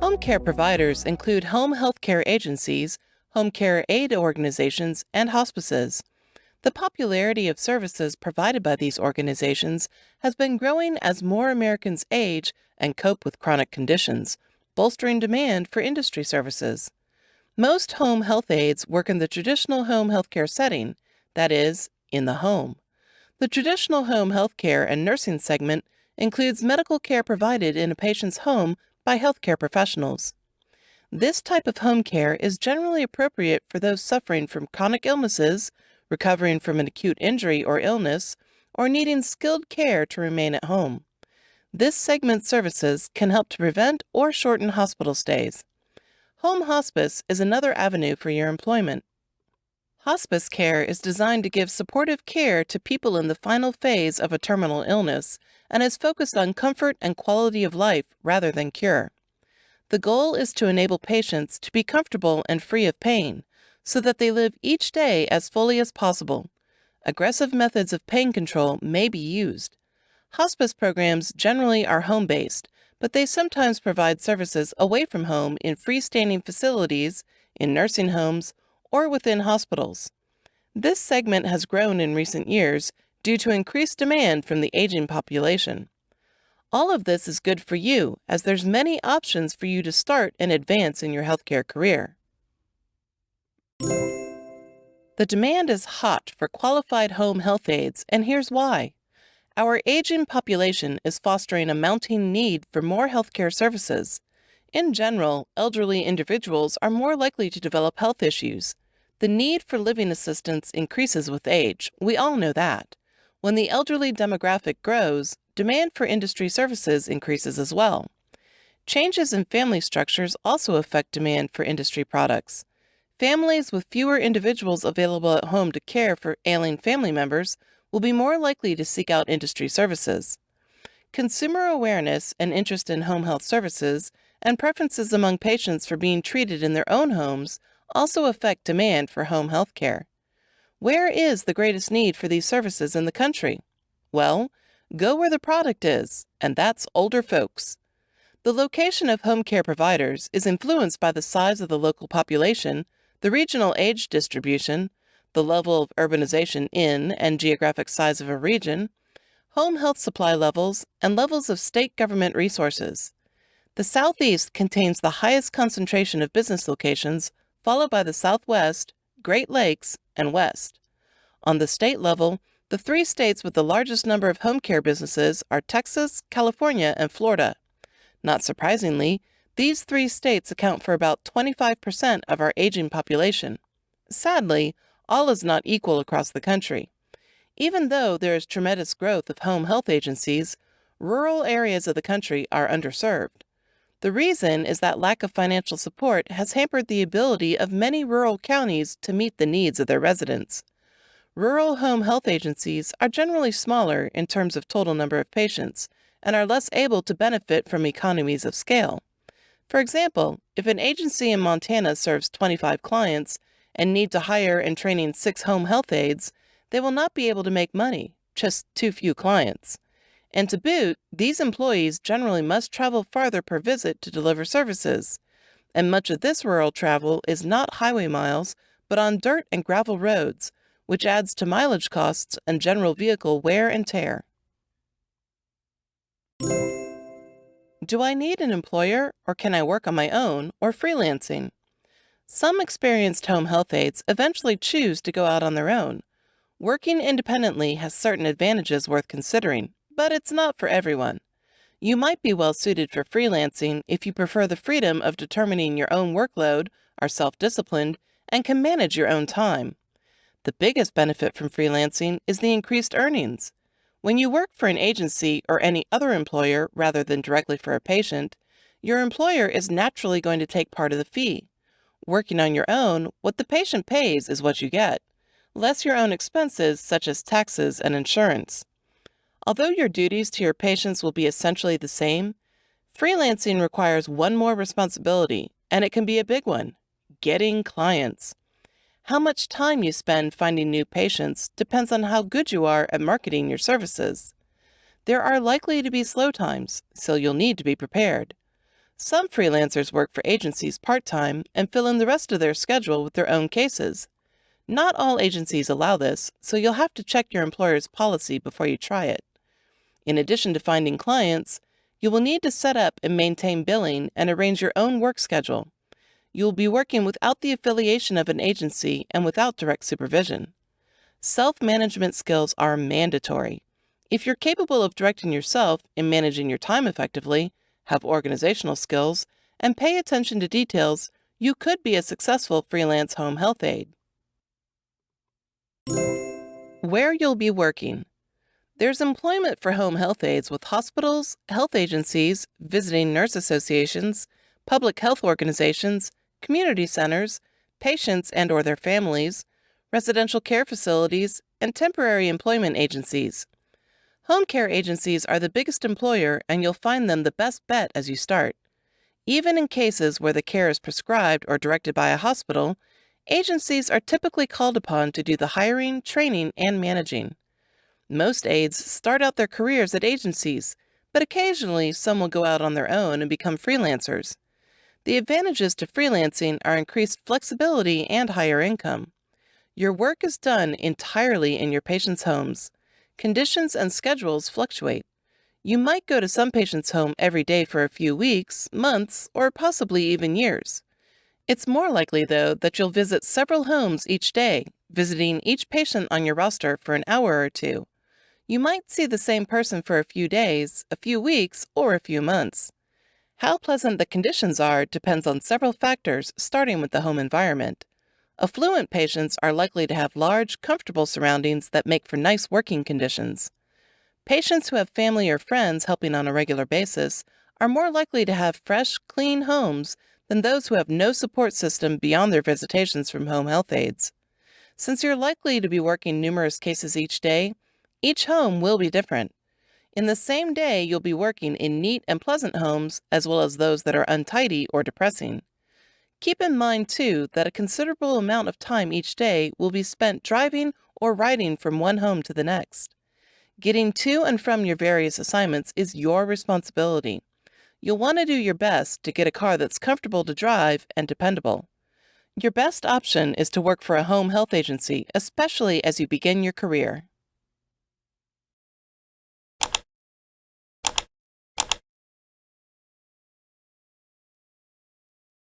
Home care providers include home health care agencies, home care aide organizations, and hospices. The popularity of services provided by these organizations has been growing as more Americans age and cope with chronic conditions, bolstering demand for industry services. Most home health aides work in the traditional home health care setting, that is, in the home. The traditional home health care and nursing segment includes medical care provided in a patient's home by healthcare professionals. This type of home care is generally appropriate for those suffering from chronic illnesses, recovering from an acute injury or illness, or needing skilled care to remain at home. This segment's services can help to prevent or shorten hospital stays. Home hospice is another avenue for your employment. Hospice care is designed to give supportive care to people in the final phase of a terminal illness and is focused on comfort and quality of life rather than cure. The goal is to enable patients to be comfortable and free of pain so that they live each day as fully as possible. Aggressive methods of pain control may be used. Hospice programs generally are home-based, but they sometimes provide services away from home in freestanding facilities, in nursing homes, or within hospitals. This segment has grown in recent years due to increased demand from the aging population. All of this is good for you, as there's many options for you to start and advance in your healthcare career. The demand is hot for qualified home health aides, and here's why. Our aging population is fostering a mounting need for more healthcare services. In general, elderly individuals are more likely to develop health issues. The need for living assistance increases with age. We all know that. When the elderly demographic grows, demand for industry services increases as well. Changes in family structures also affect demand for industry products. Families with fewer individuals available at home to care for ailing family members will be more likely to seek out industry services. Consumer awareness and interest in home health services and preferences among patients for being treated in their own homes also affect demand for home health care. Where is the greatest need for these services in the country? Well, go where the product is, and that's older folks. The location of home care providers is influenced by the size of the local population, the regional age distribution, the level of urbanization in and geographic size of a region, home health supply levels, and levels of state government resources. The Southeast contains the highest concentration of business locations, followed by the Southwest, Great Lakes, and West. On the state level, the three states with the largest number of home care businesses are Texas, California, and Florida. Not surprisingly, these three states account for about 25% of our aging population. Sadly, all is not equal across the country. Even though there is tremendous growth of home health agencies, rural areas of the country are underserved. The reason is that lack of financial support has hampered the ability of many rural counties to meet the needs of their residents. Rural home health agencies are generally smaller in terms of total number of patients and are less able to benefit from economies of scale. For example, if an agency in Montana serves 25 clients and need to hire and train 6 home health aides, they will not be able to make money, just too few clients. And to boot, these employees generally must travel farther per visit to deliver services, and much of this rural travel is not highway miles, but on dirt and gravel roads, which adds to mileage costs and general vehicle wear and tear. Do I need an employer, or can I work on my own, or freelancing? Some experienced home health aides eventually choose to go out on their own. Working independently has certain advantages worth considering, but it's not for everyone. You might be well suited for freelancing if you prefer the freedom of determining your own workload, are self-disciplined, and can manage your own time. The biggest benefit from freelancing is the increased earnings. When you work for an agency or any other employer rather than directly for a patient, your employer is naturally going to take part of the fee. Working on your own, what the patient pays is what you get, less your own expenses such as taxes and insurance. Although your duties to your patients will be essentially the same, freelancing requires one more responsibility, and it can be a big one: getting clients. How much time you spend finding new patients depends on how good you are at marketing your services. There are likely to be slow times, so you'll need to be prepared. Some freelancers work for agencies part-time and fill in the rest of their schedule with their own cases. Not all agencies allow this, so you'll have to check your employer's policy before you try it. In addition to finding clients, you will need to set up and maintain billing and arrange your own work schedule. You will be working without the affiliation of an agency and without direct supervision. Self-management skills are mandatory. If you're capable of directing yourself and managing your time effectively, have organizational skills, and pay attention to details, you could be a successful freelance home health aide. Where you'll be working. There's employment for home health aides with hospitals, health agencies, visiting nurse associations, public health organizations, community centers, patients and/or their families, residential care facilities, and temporary employment agencies. Home care agencies are the biggest employer, and you'll find them the best bet as you start. Even in cases where the care is prescribed or directed by a hospital, agencies are typically called upon to do the hiring, training, and managing. Most aides start out their careers at agencies, but occasionally some will go out on their own and become freelancers. The advantages to freelancing are increased flexibility and higher income. Your work is done entirely in your patients' homes. Conditions and schedules fluctuate. You might go to some patients' home every day for a few weeks, months, or possibly even years. It's more likely, though, that you'll visit several homes each day, visiting each patient on your roster for an hour or two. You might see the same person for a few days, a few weeks, or a few months. How pleasant the conditions are depends on several factors, starting with the home environment. Affluent patients are likely to have large, comfortable surroundings that make for nice working conditions. Patients who have family or friends helping on a regular basis are more likely to have fresh, clean homes than those who have no support system beyond their visitations from home health aides. Since you're likely to be working numerous cases each day, each home will be different. In the same day, you'll be working in neat and pleasant homes as well as those that are untidy or depressing. Keep in mind, too, that a considerable amount of time each day will be spent driving or riding from one home to the next. Getting to and from your various assignments is your responsibility. You'll want to do your best to get a car that's comfortable to drive and dependable. Your best option is to work for a home health agency, especially as you begin your career.